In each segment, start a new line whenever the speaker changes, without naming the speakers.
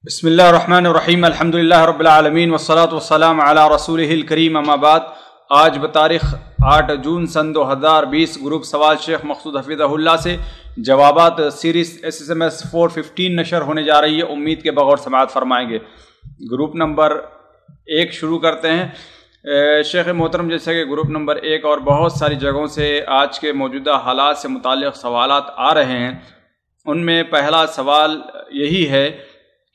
بسم اللہ الرحمن الرحیم الحمدللہ رب العالمین والصلاة والسلام علی رسولہ الکریم اما بعد۔ آج بتاریخ 8 جون سن 2020 گروپ سوال شیخ مقصود حفظہ اللہ سے جوابات سیریز SSMS 415 نشر ہونے جا رہی ہے۔ امید کے بغور سماعت فرمائیں گے۔ گروپ نمبر 1 شروع کرتے ہیں۔ شیخ محترم، جیسے کہ گروپ نمبر 1 اور بہت ساری جگہوں سے آج کے موجودہ حالات سے متعلق سوالات آ رہے ہیں، ان میں پہلا سوال یہی ہے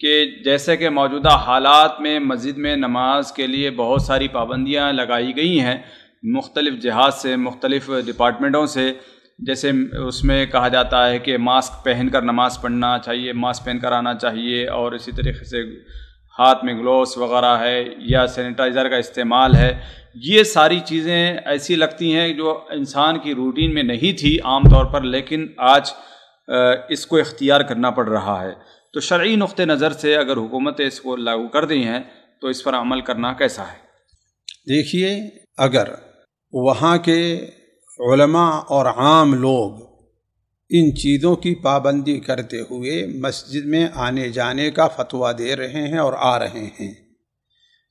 کہ جیسے کہ موجودہ حالات میں مسجد میں نماز کے لیے بہت ساری پابندیاں لگائی گئی ہیں مختلف جہات سے، مختلف ڈپارٹمنٹوں سے، جیسے اس میں کہا جاتا ہے کہ ماسک پہن کر نماز پڑھنا چاہیے، ماسک پہن کر آنا چاہیے، اور اسی طریقے سے ہاتھ میں گلوز وغیرہ ہے یا سینیٹائزر کا استعمال ہے۔ یہ ساری چیزیں ایسی لگتی ہیں جو انسان کی روٹین میں نہیں تھی عام طور پر، لیکن آج اس کو اختیار کرنا پڑ رہا ہے۔ تو شرعی نقطہ نظر سے اگر حکومتیں اس کو لاگو کر دی ہیں تو اس پر عمل کرنا کیسا ہے؟
دیکھیے، اگر وہاں کے علماء اور عام لوگ ان چیزوں کی پابندی کرتے ہوئے مسجد میں آنے جانے کا فتویٰ دے رہے ہیں اور آ رہے ہیں،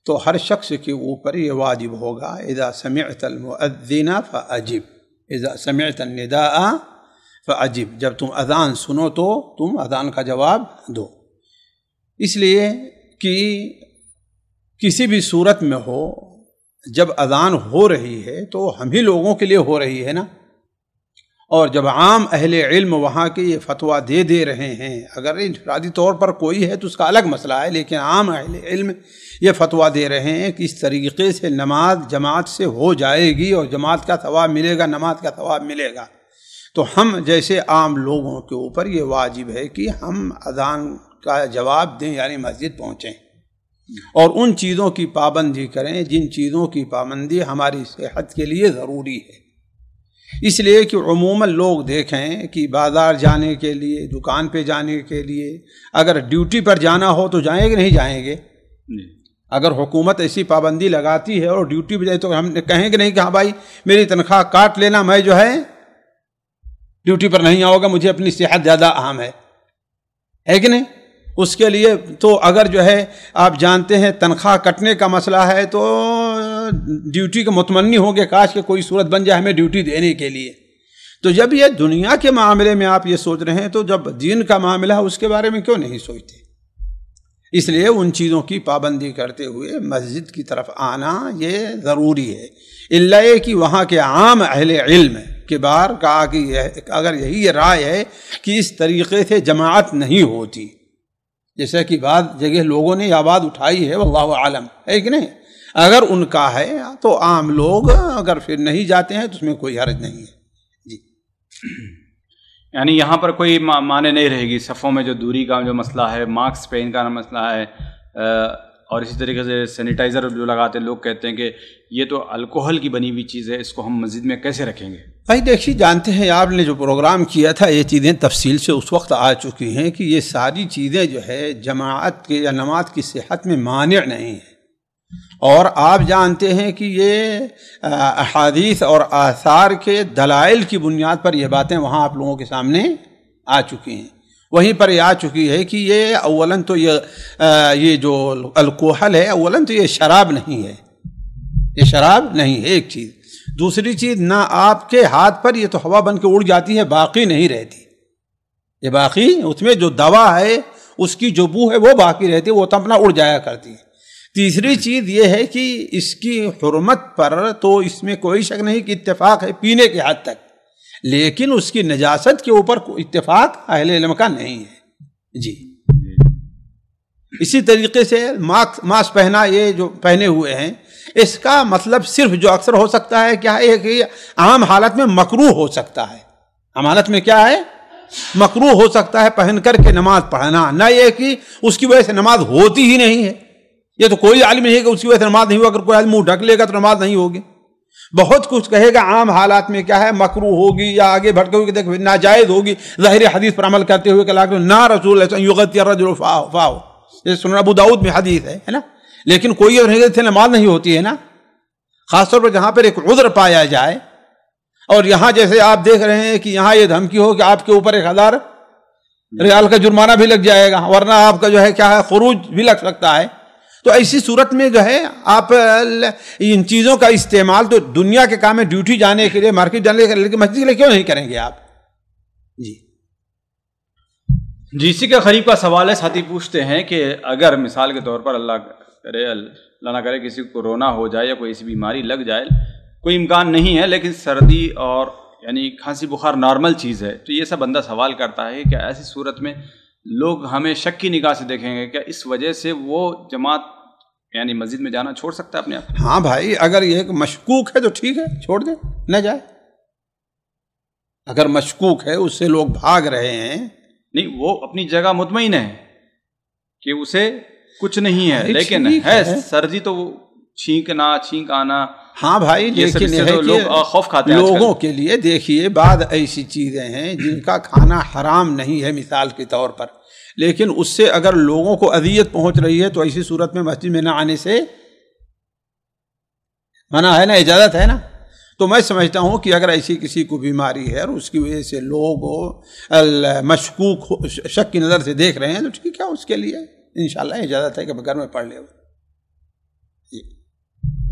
تو ہر شخص کے اوپر یہ واجب ہوگا، اذا سمعت المؤذن فاجب، اذا سمعت النداء فاجب، جب تم اذان سنو تو تم اذان کا جواب دو۔ اس لیے کہ کسی بھی صورت میں ہو، جب اذان ہو رہی ہے تو ہم ہی لوگوں کے لیے ہو رہی ہے نا، اور جب عام اہل علم وہاں کے یہ فتویٰ دے رہے ہیں، اگر انفرادی طور پر کوئی ہے تو اس کا الگ مسئلہ ہے، لیکن عام اہل علم یہ فتویٰ دے رہے ہیں کہ اس طریقے سے نماز جماعت سے ہو جائے گی اور جماعت کا ثواب ملے گا، نماز کا ثواب ملے گا، تو ہم جیسے عام لوگوں کے اوپر یہ واجب ہے کہ ہم اذان کا جواب دیں، یعنی مسجد پہنچیں اور ان چیزوں کی پابندی کریں جن چیزوں کی پابندی ہماری صحت کے لیے ضروری ہے۔ اس لیے کہ عموماً لوگ دیکھیں کہ بازار جانے کے لیے، دکان پہ جانے کے لیے اگر ڈیوٹی پر جانا ہو تو جائیں گے نہیں جائیں گے؟ اگر حکومت ایسی پابندی لگاتی ہے اور ڈیوٹی پہ جائے تو ہم کہیں گے نہیں کہ ہاں بھائی میری تنخواہ کاٹ لینا، میں جو ہے ڈیوٹی پر نہیں آؤں گا، مجھے اپنی صحت زیادہ اہم ہے کہ نہیں؟ اس کے لیے تو اگر جو ہے آپ جانتے ہیں تنخواہ کٹنے کا مسئلہ ہے تو ڈیوٹی کے متمنی ہوں گے، کاش کہ کوئی صورت بن جائے ہمیں ڈیوٹی دینے کے لیے۔ تو جب یہ دنیا کے معاملے میں آپ یہ سوچ رہے ہیں تو جب دین کا معاملہ ہے اس کے بارے میں کیوں نہیں سوچتے؟ اس لیے ان چیزوں کی پابندی کرتے ہوئے مسجد کی طرف آنا یہ ضروری ہے، الا یہ کہ وہاں کے عام اہل علم کے بار کہا کہ اگر یہی رائے ہے کہ اس طریقے سے جماعت نہیں ہوتی، جیسا کہ بعض جگہ لوگوں نے یہ بات اٹھائی ہے، واللہ عالم، ہے کہ نہیں؟ اگر ان کا ہے تو عام لوگ اگر پھر نہیں جاتے ہیں تو اس میں کوئی حرج نہیں ہے۔ جی،
یعنی یہاں پر کوئی معنی نہیں رہے گی صفوں میں جو دوری کا جو مسئلہ ہے، ماسک پہن کا مسئلہ ہے، اور اسی طریقے سے سینیٹائزر جو لگاتے ہیں، لوگ کہتے ہیں کہ یہ تو الکوہل کی بنی ہوئی چیز ہے، اس کو ہم مسجد میں کیسے رکھیں گے؟
بھائی دیکھیے، جانتے ہیں آپ نے جو پروگرام کیا تھا یہ چیزیں تفصیل سے اس وقت آ چکی ہیں کہ یہ ساری چیزیں جو ہے جماعت کے یا نماز کی صحت میں مانع نہیں ہیں، اور آپ جانتے ہیں کہ یہ احادیث اور آثار کے دلائل کی بنیاد پر یہ باتیں وہاں آپ لوگوں کے سامنے آ چکی ہیں۔ وہیں پر یہ آ چکی ہے کہ یہ اولاً تو یہ جو الکوحل ہے، اولاً تو یہ شراب نہیں ہے، یہ شراب نہیں ہے ایک چیز۔ دوسری چیز، نہ آپ کے ہاتھ پر یہ تو ہوا بن کے اڑ جاتی ہے، باقی نہیں رہتی، یہ باقی اس میں جو دوا ہے اس کی جو بو ہے وہ باقی رہتی ہے، وہ تو اپنا اڑ جایا کرتی ہے۔ تیسری چیز یہ ہے کہ اس کی حرمت پر تو اس میں کوئی شک نہیں کہ اتفاق ہے پینے کے حد تک، لیکن اس کی نجاست کے اوپر اتفاق اہل علم کا نہیں ہے۔ جی، اسی طریقے سے ماسک پہنا، یہ جو پہنے ہوئے ہیں، اس کا مطلب صرف جو اکثر ہو سکتا ہے کیا ہے کہ عام حالت میں مکروہ ہو سکتا ہے، عام حالت میں کیا ہے؟ مکروہ ہو سکتا ہے پہن کر کے نماز پڑھنا، نہ یہ کہ اس کی وجہ سے نماز ہوتی ہی نہیں ہے۔ یہ تو کوئی عالم نہیں ہے کہ اس کی وجہ سے نماز نہیں ہو، اگر کوئی آدمی منہ ڈھک لے گا تو نماز نہیں ہوگی، بہت کچھ کہے گا، عام حالات میں کیا ہے مکروہ ہوگی یا آگے بڑھ کے دیکھ ناجائز ہوگی، ظاہر حدیث پر عمل کرتے ہوئے کہ نہ رسول اللہ یغطی الرجل فاہ، یہ سنن ابو داؤد میں حدیث ہے نا، لیکن کوئی سے نماز نہیں ہوتی ہے نا، خاص طور پر جہاں پر ایک عذر پایا جائے، اور یہاں جیسے آپ دیکھ رہے ہیں کہ یہاں یہ دھمکی ہو کہ آپ کے اوپر 1000 ریال کا جرمانہ بھی لگ جائے گا، ورنہ آپ کا جو ہے کیا ہے خروج بھی لگ سکتا ہے۔ تو ایسی صورت میں جو ہے آپ ان چیزوں کا استعمال تو دنیا کے کام میں ڈیوٹی جانے کے لیے، مارکیٹ جانے کے لیے، لیکن مسجد کے لیے کیوں نہیں کریں گے آپ؟
جی اسی کا قریب کا سوال ہے، ساتھی پوچھتے ہیں کہ اگر مثال کے طور پر اللہ کرے، اللہ نہ کرے کسی کو کورونا ہو جائے یا کوئی ایسی بیماری لگ جائے، کوئی امکان نہیں ہے لیکن سردی اور یعنی کھانسی بخار نارمل چیز ہے، تو یہ سب بندہ سوال کرتا ہے کہ ایسی صورت میں لوگ ہمیں شک کی نگاہ سے دیکھیں گے، کیا اس وجہ سے وہ جماعت یعنی مسجد میں جانا چھوڑ سکتا ہے اپنے آپ؟
ہاں بھائی، اگر یہ مشکوک ہے تو ٹھیک ہے، چھوڑ دیں، نہ جائے۔ اگر مشکوک ہے، اس سے لوگ بھاگ رہے ہیں،
نہیں وہ اپنی جگہ مطمئن ہے کہ اسے کچھ نہیں ہے، لیکن ہے سردی تو وہ چھینک آنا۔
ہاں بھائی، لیکن یہ ہے
لوگ خوف کھاتے ہیں
لوگوں کے لیے۔ دیکھیے بعض ایسی چیزیں ہیں جن کا کھانا حرام نہیں ہے مثال کے طور پر، لیکن اس سے اگر لوگوں کو اذیت پہنچ رہی ہے تو ایسی صورت میں مسجد میں نہ آنے سے منع ہے نا، اجازت ہے نا۔ تو میں سمجھتا ہوں کہ اگر ایسی کسی کو بیماری ہے اور اس کی وجہ سے لوگ مشکوک شک کی نظر سے دیکھ رہے ہیں تو ٹھیک ہے، اس کے لیے انشاءاللہ اجازت ہے کہ گھر میں پڑھ لے۔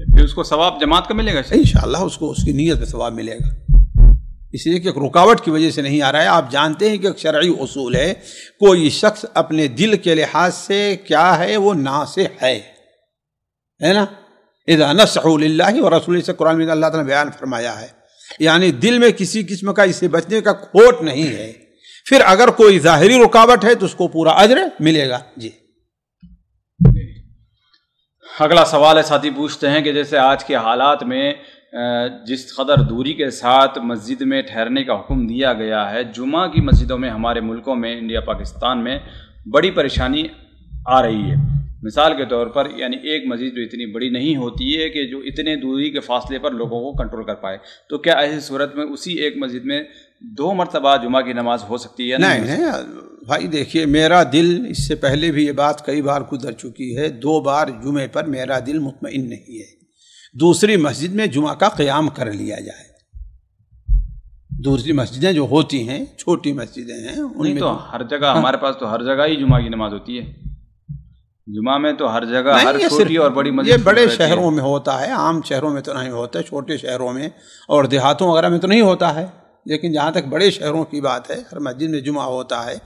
پھر اس کو ثواب جماعت کا ملے گا
انشاءاللہ، اس کو اس کی نیت میں ثواب ملے گا، اس لیے کہ ایک رکاوٹ کی وجہ سے نہیں آ رہا ہے۔ آپ جانتے ہیں کہ ایک شرعی اصول ہے، کوئی شخص اپنے دل کے لحاظ سے کیا ہے، وہ ناصح ہے نا۔ اذا نصحوا للہ ورسولہ، سے قرآن میں اللہ تعالیٰ نے بیان فرمایا ہے، یعنی دل میں کسی قسم کا اس سے بچنے کا کھوٹ نہیں ہے۔ پھر اگر کوئی ظاہری رکاوٹ ہے تو اس کو پورا اجر ملے گا۔ جی
اگلا سوال ہے، ساتھی پوچھتے ہیں کہ جیسے آج کے حالات میں جس قدر دوری کے ساتھ مسجد میں ٹھہرنے کا حکم دیا گیا ہے، جمعہ کی مسجدوں میں ہمارے ملکوں میں، انڈیا پاکستان میں بڑی پریشانی آ رہی ہے۔ مثال کے طور پر یعنی ایک مسجد جو اتنی بڑی نہیں ہوتی ہے کہ جو اتنے دوری کے فاصلے پر لوگوں کو کنٹرول کر پائے، تو کیا ایسی صورت میں اسی ایک مسجد میں 2 مرتبہ جمعہ کی نماز ہو سکتی ہے؟
نہیں بھائی، دیکھیے میرا دل، اس سے پہلے بھی یہ بات کئی بار گزر چکی ہے، 2 بار جمعے پر میرا دل مطمئن نہیں ہے دوسری مسجد میں جمعہ کا قیام کر لیا جائے۔ دوسری مسجدیں جو ہوتی ہیں، چھوٹی مسجدیں ہیں، ان میں
تو ہر جگہ ہمارے پاس تو ہر جگہ ہی جمعہ کی نماز ہوتی ہے۔ جمعہ میں تو ہر جگہ، ہر چھوٹی اور بڑی مسجد،
یہ بڑے شہروں میں ہوتا ہے، عام شہروں میں تو نہیں ہوتا، چھوٹے شہروں میں اور دیہاتوں وغیرہ میں تو نہیں ہوتا ہے، لیکن جہاں تک بڑے شہروں کی بات ہے، ہر مسجد میں جمعہ ہوتا ہے،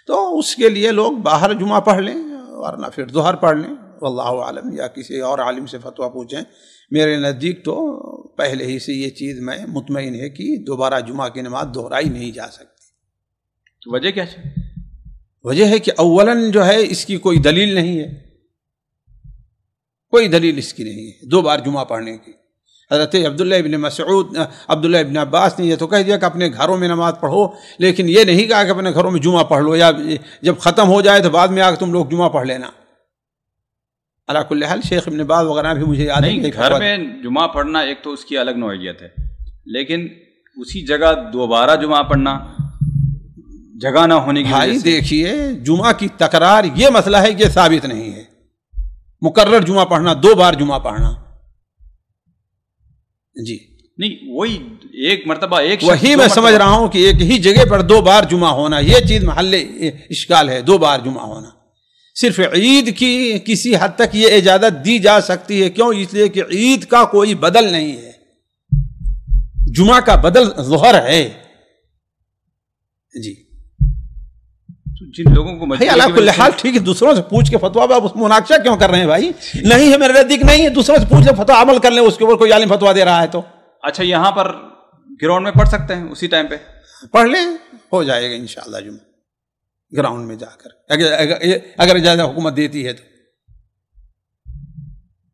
تو اس کے لیے لوگ باہر جمعہ پڑھ لیں، ورنہ پھر ظہر پڑھ لیں، واللہ عالم، یا کسی اور عالم سے فتویٰ پوچھیں۔ میرے نزدیک تو پہلے ہی سے یہ چیز میں مطمئن ہے کہ دوبارہ جمعہ کی نماز دہرائی نہیں جا سکتی۔
وجہ کیا ہے؟
وجہ ہے کہ اولاً جو ہے اس کی کوئی دلیل نہیں ہے، کوئی دلیل اس کی نہیں ہے 2 بار جمعہ پڑھنے کی۔ حضرت عبداللہ ابن مسعود، عبداللہ ابن عباس نے یہ تو کہہ دیا کہ اپنے گھروں میں نماز پڑھو، لیکن یہ نہیں کہا کہ اپنے گھروں میں جمعہ پڑھ لو، یا جب ختم ہو جائے تو بعد میں آ کے تم لوگ جمعہ پڑھ لینا۔ علی کل حال شیخ ابن باز وغیرہ بھی مجھے یاد ہے،
گھر میں جمعہ پڑھنا ایک تو اس کی الگ نوعیت ہے، لیکن اسی جگہ دوبارہ جمعہ پڑھنا جگہ نہ ہونے کی وجہ سے۔
دیکھیے جمعہ کی تکرار یہ مسئلہ ہے کہ ثابت نہیں ہے، مکرر جمعہ پڑھنا، 2 بار جمعہ پڑھنا، جی
نہیں وہی ایک مرتبہ ایک
وہی میں سمجھ رہا ہوں کہ ایک ہی جگہ پر 2 بار جمعہ ہونا، یہ چیز محل اشکال ہے۔ 2 بار جمعہ ہونا صرف عید کی کسی حد تک یہ اجازت دی جا سکتی ہے، کیوں؟ اس لیے کہ عید کا کوئی بدل نہیں ہے، جمعہ کا بدل ظہر ہے۔ جی
جن لوگوں کو
بھائی اللہ کل حال ٹھیک ہے، دوسروں سے پوچھ کے فتویٰ آپ مناقشہ کیوں کر رہے ہیں بھائی؟ نہیں ہے میرے نزدیک، نہیں ہے، دوسروں سے پوچھ لیں، فتویٰ عمل کر لیں، اس کے اوپر کوئی عالم فتویٰ دے رہا ہے تو۔ اچھا
یہاں پر گراؤنڈ میں پڑھ سکتے ہیں، اسی ٹائم پہ
پڑھ لیں، ہو جائے گا انشاءاللہ جمعہ گراؤنڈ میں جا کر، اگر اجازت حکومت دیتی ہے تو۔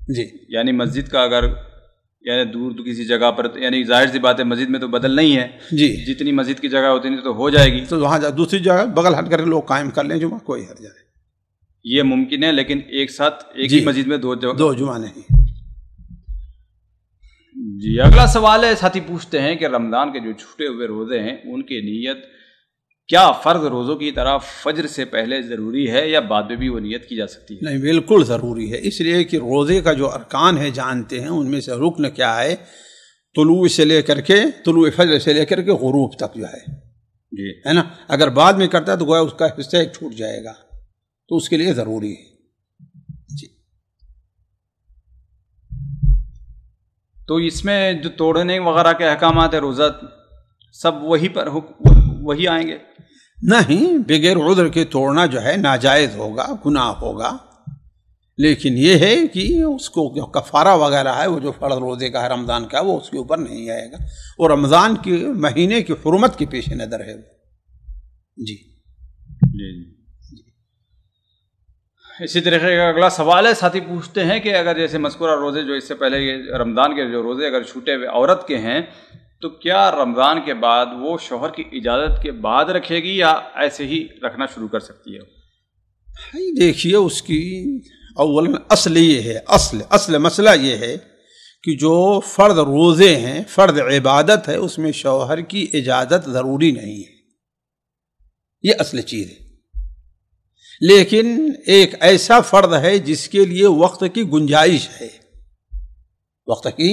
جی
یعنی مسجد کا اگر یعنی دور تو کسی جگہ پر، یعنی ظاہر سی بات ہے مسجد میں تو بدل نہیں ہے،
جی
جتنی مسجد کی جگہ ہوتی ہے تو ہو جائے گی،
تو وہاں دوسری جگہ بغل ہٹ کر کے لوگ قائم کر لیں جمعہ، کوئی حرج نہیں،
یہ ممکن ہے، لیکن ایک ساتھ ایک ہی مسجد میں 2
جمعہ نہیں۔
جی اگلا سوال ہے، ساتھی پوچھتے ہیں کہ رمضان کے جو چھوٹے ہوئے روزے ہیں ان کی نیت کیا فرض روزوں کی طرح فجر سے پہلے ضروری ہے یا بعد میں بھی وہ نیت کی جا سکتی ہے؟
نہیں، بالکل ضروری ہے، اس لیے کہ روزے کا جو ارکان ہے جانتے ہیں، ان میں سے رکن کیا ہے؟ طلوع سے لے کر کے، طلوع فجر سے لے کر کے غروب تک جو ہے
جی
ہے نا. اگر بعد میں کرتا ہے تو گویا اس کا حصہ ایک چھوٹ جائے گا، تو اس کے لیے ضروری ہے. جی
تو اس میں جو توڑنے وغیرہ کے احکامات ہے روزہ سب وہی آئیں گے؟
نہیں، بغیر عذر کے توڑنا جو ہے ناجائز ہوگا، گناہ ہوگا. لیکن یہ ہے کہ اس کو جو کفارہ وغیرہ ہے وہ جو فرض روزے کا ہے رمضان کا، وہ اس کے اوپر نہیں آئے گا، اور رمضان کے مہینے کی حرمت کے پیش نظر ہے وہ. جی
جی اسی طریقے کا اگلا سوال ہے، ساتھی پوچھتے ہیں کہ اگر جیسے مذکورہ روزے جو اس سے پہلے یہ رمضان کے جو روزے اگر چھوٹے ہوئے عورت کے ہیں تو کیا رمضان کے بعد وہ شوہر کی اجازت کے بعد رکھے گی یا ایسے ہی رکھنا شروع کر سکتی ہے؟
دیکھیے، اس کی اول میں اصل یہ ہے، اصل مسئلہ یہ ہے کہ جو فرض روزے ہیں، فرض عبادت ہے، اس میں شوہر کی اجازت ضروری نہیں ہے، یہ اصل چیز ہے. لیکن ایک ایسا فرض ہے جس کے لیے وقت کی گنجائش ہے، وقت کی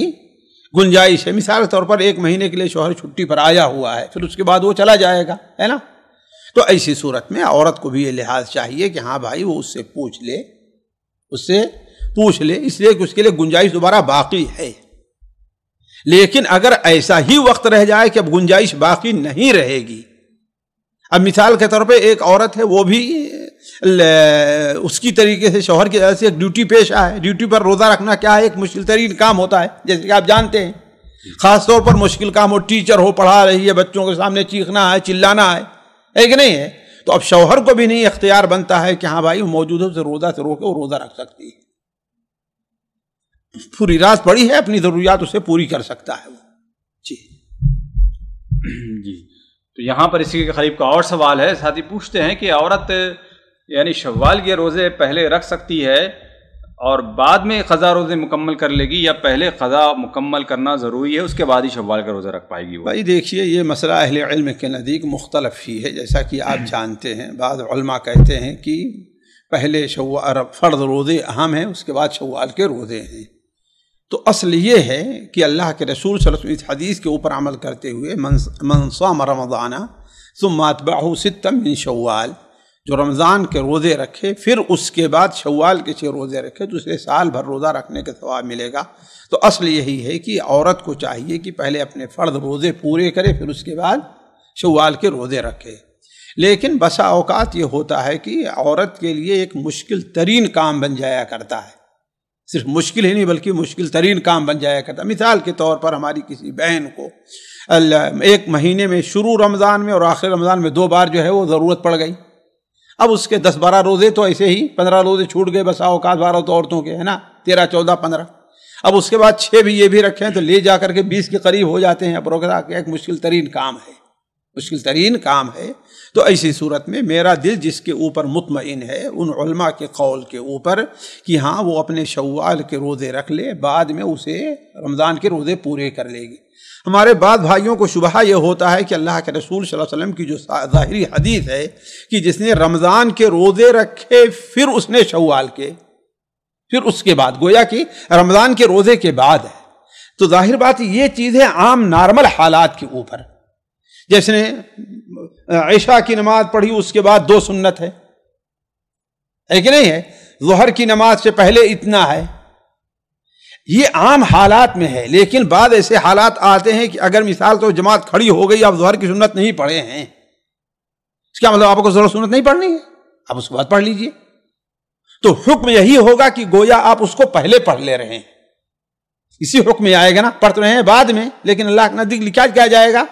گنجائش ہے. مثال کے طور پر 1 مہینے کے لیے شوہر چھٹی پر آیا ہوا ہے، پھر اس کے بعد وہ چلا جائے گا، ہے نا. تو ایسی صورت میں عورت کو بھی یہ لحاظ چاہیے کہ ہاں بھائی وہ اس سے پوچھ لے، اس لیے کہ اس کے لیے گنجائش دوبارہ باقی ہے. لیکن اگر ایسا ہی وقت رہ جائے کہ اب گنجائش باقی نہیں رہے گی، اب مثال کے طور پہ ایک عورت ہے، وہ بھی اس کی طریقے سے شوہر کی وجہ سے ایک ڈیوٹی پیش آئے، ڈیوٹی پر روزہ رکھنا کیا ہے، ایک مشکل ترین کام ہوتا ہے، جیسے کہ آپ جانتے ہیں. خاص طور پر مشکل کام ہو، ٹیچر ہو، پڑھا رہی ہے، بچوں کے سامنے چیخنا ہے، چلانا ہے کہ نہیں ہے. تو اب شوہر کو بھی نہیں اختیار بنتا ہے کہ ہاں بھائی موجودہ سے روزہ سے روکے وہ روزہ رکھ سکتی ہے، پوری رات پڑی ہے، اپنی ضروریات اسے پوری کر سکتا ہے وہ.
جی تو یہاں پر اسی کے قریب کا اور سوال ہے، ساتھی پوچھتے ہیں کہ عورت یعنی شوال کے روزے پہلے رکھ سکتی ہے اور بعد میں قضا روزے مکمل کر لے گی، یا پہلے قضا مکمل کرنا ضروری ہے اس کے بعد ہی شوال کا روزہ رکھ پائے گی وہ؟
بھائی دیکھیے، یہ مسئلہ اہل علم کے نزدیک مختلف ہی ہے. جیسا کہ آپ جانتے ہیں، بعض علماء کہتے ہیں کہ پہلے فرض روزے اہم ہیں، اس کے بعد شوال کے روزے ہیں. تو اصل یہ ہے کہ اللہ کے رسول صلی اللہ علیہ وسلم اس حدیث کے اوپر عمل کرتے ہوئے من صام رمضان ثم اتبعه ستا من شوال، جو رمضان کے روزے رکھے پھر اس کے بعد شوال کے 6 روزے رکھے تو اسے سال بھر روزہ رکھنے کا ثواب ملے گا. تو اصل یہی ہے کہ عورت کو چاہیے کہ پہلے اپنے فرض روزے پورے کرے، پھر اس کے بعد شوال کے روزے رکھے. لیکن بسا اوقات یہ ہوتا ہے کہ عورت کے لیے ایک مشکل ترین کام بن جایا کرتا ہے، صرف مشکل ہی نہیں بلکہ مشکل ترین کام بن جایا کرتا ہے. مثال کے طور پر ہماری کسی بہن کو 1 مہینے میں شروع رمضان میں اور آخر رمضان میں 2 بار جو ہے وہ ضرورت پڑ گئی. اب اس کے 10-12 روزے تو ایسے ہی 15 روزے چھوٹ گئے بسا اوقات 12 تو عورتوں کے، ہے نا، 13, 14, 15. اب اس کے بعد 6 بھی یہ بھی رکھیں تو لے جا کر کے 20 کے قریب ہو جاتے ہیں. اب روزہ ایک مشکل ترین کام ہے، مشکل ترین کام ہے. تو ایسی صورت میں میرا دل جس کے اوپر مطمئن ہے ان علماء کے قول کے اوپر کہ ہاں وہ اپنے شوال کے روزے رکھ لے، بعد میں اسے رمضان کے روزے پورے کر لے گی. ہمارے بعض بھائیوں کو شبہ یہ ہوتا ہے کہ اللہ کے رسول صلی اللہ علیہ وسلم کی جو ظاہری حدیث ہے کہ جس نے رمضان کے روزے رکھے پھر اس نے شوال کے، پھر اس کے بعد، گویا کہ رمضان کے روزے کے بعد ہے. تو ظاہر بات یہ چیز ہے عام نارمل حالات کے اوپر، جیسے نے عشاء کی نماز پڑھی اس کے بعد 2 سنت ہے کہ نہیں ہے، ظہر کی نماز سے پہلے اتنا ہے، یہ عام حالات میں ہے. لیکن بعد ایسے حالات آتے ہیں کہ اگر مثال تو جماعت کھڑی ہو گئی، آپ ظہر کی سنت نہیں پڑھے ہیں، اس کا مطلب آپ کو ظہر سنت نہیں پڑھنی ہے، آپ اس کے بعد پڑھ لیجئے. تو حکم یہی ہوگا کہ گویا آپ اس کو پہلے پڑھ لے رہے ہیں، اسی حکم میں آئے گا نا، پڑھ رہے ہیں بعد میں لیکن اللہ کے نزدیک لکھا کیا جائے گا.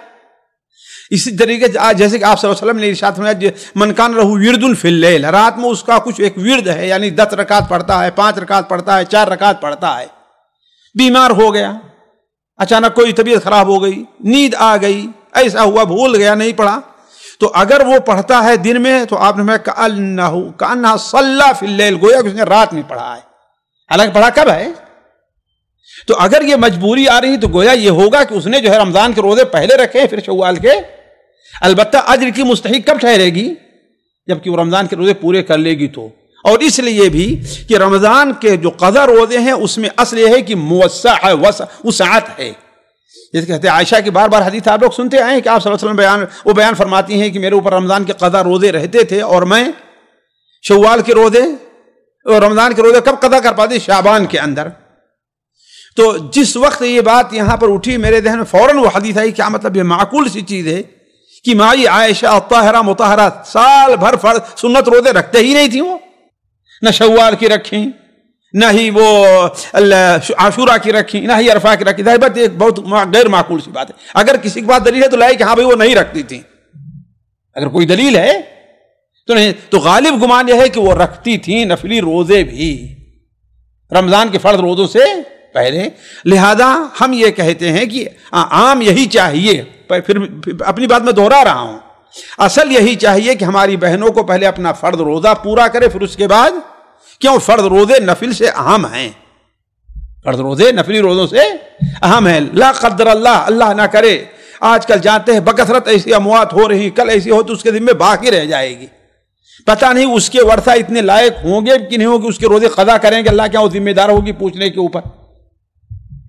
اسی طریقے جیسے کہ آپ صلی اللہ علیہ وسلم نے ارشاد فرمایا من کان لہ ورد فی اللیل، رات میں اس کا کچھ ایک ورد ہے، یعنی 10 رکعت پڑھتا ہے، 5 رکعت پڑھتا ہے، 4 رکعت پڑھتا ہے. بیمار ہو گیا، اچانک کوئی طبیعت خراب ہو گئی، نیند آ گئی، ایسا ہوا بھول گیا نہیں پڑھا، تو اگر وہ پڑھتا ہے دن میں تو آپ نے کأنہ صلی فی اللیل، گویا کہ اس نے رات میں پڑھا ہے، حالانکہ پڑھا کب ہے. تو اگر یہ مجبوری آ رہی تو گویا یہ ہوگا کہ اس نے جو ہے رمضان کے روزے پہلے رکھے پھر شوال کے. البتہ اجر کی مستحق کب ٹھہرے گی؟ جبکہ وہ رمضان کے روزے پورے کر لے گی. تو اور اس لیے بھی کہ رمضان کے جو قضا روزے ہیں اس میں اصل یہ ہے کہ موسع ہے، وسعت ہے، جیسے کہتے ہیں عائشہ کی بار بار حدیث آپ لوگ سنتے آئے ہیں کہ آپ صلی اللہ علیہ وسلم وہ بیان فرماتی ہیں کہ میرے اوپر رمضان کے قضا روزے رہتے تھے اور میں شوال کے روزے اور رمضان کے روزے کب قضا کر پاتے؟ شعبان کے اندر. تو جس وقت یہ بات یہاں پر اٹھی میرے ذہن میں فوراً وہ حدیث آئی. کیا مطلب یہ معقول سی چیز ہے کہ مائی عائشہ طاہرہ مطہرہ سال بھر فرض سنت روزے رکھتے ہی نہیں تھیں، وہ نہ شوال کی رکھیں، نہ ہی وہ عاشورہ کی رکھیں، نہ ہی عرفہ کی رکھیں. ظاہر بات ایک بہت غیر معقول سی بات ہے. اگر کسی کے پاس دلیل ہے تو لائے کہ ہاں بھائی وہ نہیں رکھتی تھیں. اگر کوئی دلیل ہے تو نہیں، تو غالب گمان یہ ہے کہ وہ رکھتی تھیں نفلی روزے بھی رمضان کے فرض روزوں سے پہلے. لہذا ہم یہ کہتے ہیں کہ عام یہی چاہیے، پھر اپنی بات میں دوہرا رہا ہوں، اصل یہی چاہیے کہ ہماری بہنوں کو پہلے اپنا فرض روزہ پورا کرے، پھر اس کے بعد کیوں فرض روزے نفل سے اہم ہیں. فرض روزے نفلی روزوں سے اہم ہیں. لا قدر اللہ، اللہ نہ کرے، آج کل جانتے ہیں بکثرت ایسی اموات ہو رہی، کل ایسی ہو تو اس کے ذمہ باقی رہ جائے گی. پتہ نہیں اس کے ورثہ اتنے لائق ہوں گے کہ نہیں ہوں گے اس کے روزے قضا کریں گے. اللہ کیا وہ ذمہ دار ہوگی پوچھنے کے اوپر،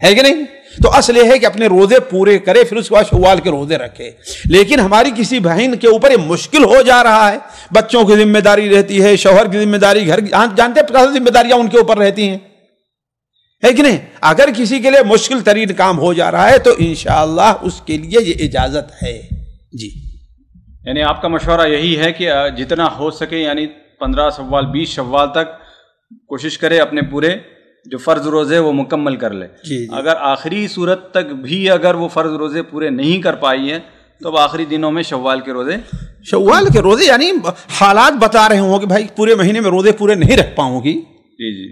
ہے کہ نہیں؟ تو اصل یہ ہے کہ اپنے روزے پورے کرے، پھر اس کے بعد شوال کے روزے رکھے. لیکن ہماری کسی بہن کے اوپر یہ مشکل ہو جا رہا ہے، بچوں کی ذمہ داری رہتی ہے، شوہر کی ذمہ داری، گھر کی جانتے ہیں 50 ذمہ داریاں ان کے اوپر رہتی ہیں، ہے کہ نہیں؟ اگر کسی کے لیے مشکل ترین کام ہو جا رہا ہے تو انشاءاللہ اس کے لیے یہ اجازت ہے. جی،
یعنی آپ کا مشورہ یہی ہے کہ جتنا ہو سکے یعنی 15 شوال 20 شوال تک کوشش کرے اپنے پورے جو فرض روزے وہ مکمل کر لے.
جی.
اگر آخری صورت تک بھی اگر وہ فرض روزے پورے نہیں کر پائی ہے تو اب آخری دنوں میں شوال کے روزے
یعنی حالات بتا رہے ہوں کہ بھائی پورے مہینے میں روزے پورے نہیں رکھ پاؤں گی،
جی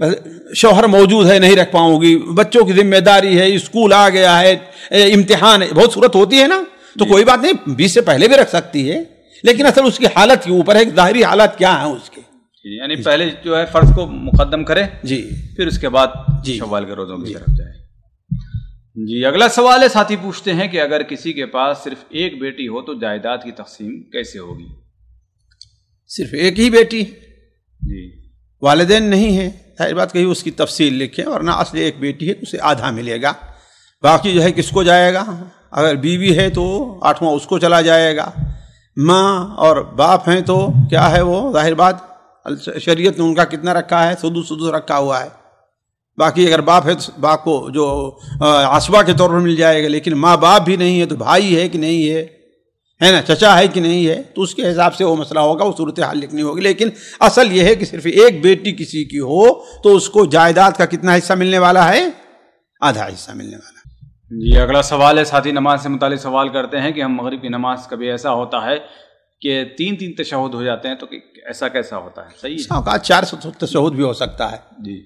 شوہر موجود ہے نہیں رکھ پاؤں گی، بچوں کی ذمہ داری ہے، اسکول آ گیا ہے، امتحان ہے، بہت صورت ہوتی ہے نا، تو کوئی بات نہیں 20 سے پہلے بھی رکھ سکتی ہے. لیکن اصل اس کی حالت کے اوپر ہے، ظاہری حالات کیا ہیں اس کے.
یعنی پہلے جو ہے فرض کو مقدم کرے،
جی،
پھر اس کے بعد شوال کے روزوں کی طرف جائے. جی، اگلا سوال ہے، ساتھی پوچھتے ہیں کہ اگر کسی کے پاس صرف ایک بیٹی ہو تو جائیداد کی تقسیم کیسے ہوگی؟
صرف ایک ہی بیٹی،
جی، والدین
نہیں ہیں، ظاہر بات کہی اس کی تفصیل لکھیں، ورنہ اصل ایک بیٹی ہے اسے آدھا ملے گا، باقی جو ہے کس کو جائے گا؟ اگر بیوی ہے تو 8واں اس کو چلا جائے گا، ماں اور باپ ہیں تو کیا ہے وہ ظاہر بات شریعت نے ان کا کتنا رکھا ہے؟ سدس رکھا ہوا ہے. باقی اگر باپ ہے تو باپ کو جو عصبہ کے طور پر مل جائے گا، لیکن ماں باپ بھی نہیں ہے تو بھائی ہے کہ نہیں ہے نا، چچا ہے کہ نہیں ہے، تو اس کے حساب سے وہ مسئلہ ہوگا، وہ صورتحال لکھنی ہوگی. لیکن اصل یہ ہے کہ صرف ایک بیٹی کسی کی ہو تو اس کو جائیداد کا کتنا حصہ ملنے والا ہے؟ آدھا حصہ ملنے والا.
جی، اگلا سوال ہے، ساتھی نماز سے متعلق سوال کرتے ہیں کہ ہم مغرب کی نماز کبھی ایسا ہوتا ہے کہ 3 تشہد ہو جاتے ہیں، تو ایسا کیسا ہوتا ہے؟ صحیح ہے،
اوقات 4 تشہد بھی ہو سکتا ہے.
جی،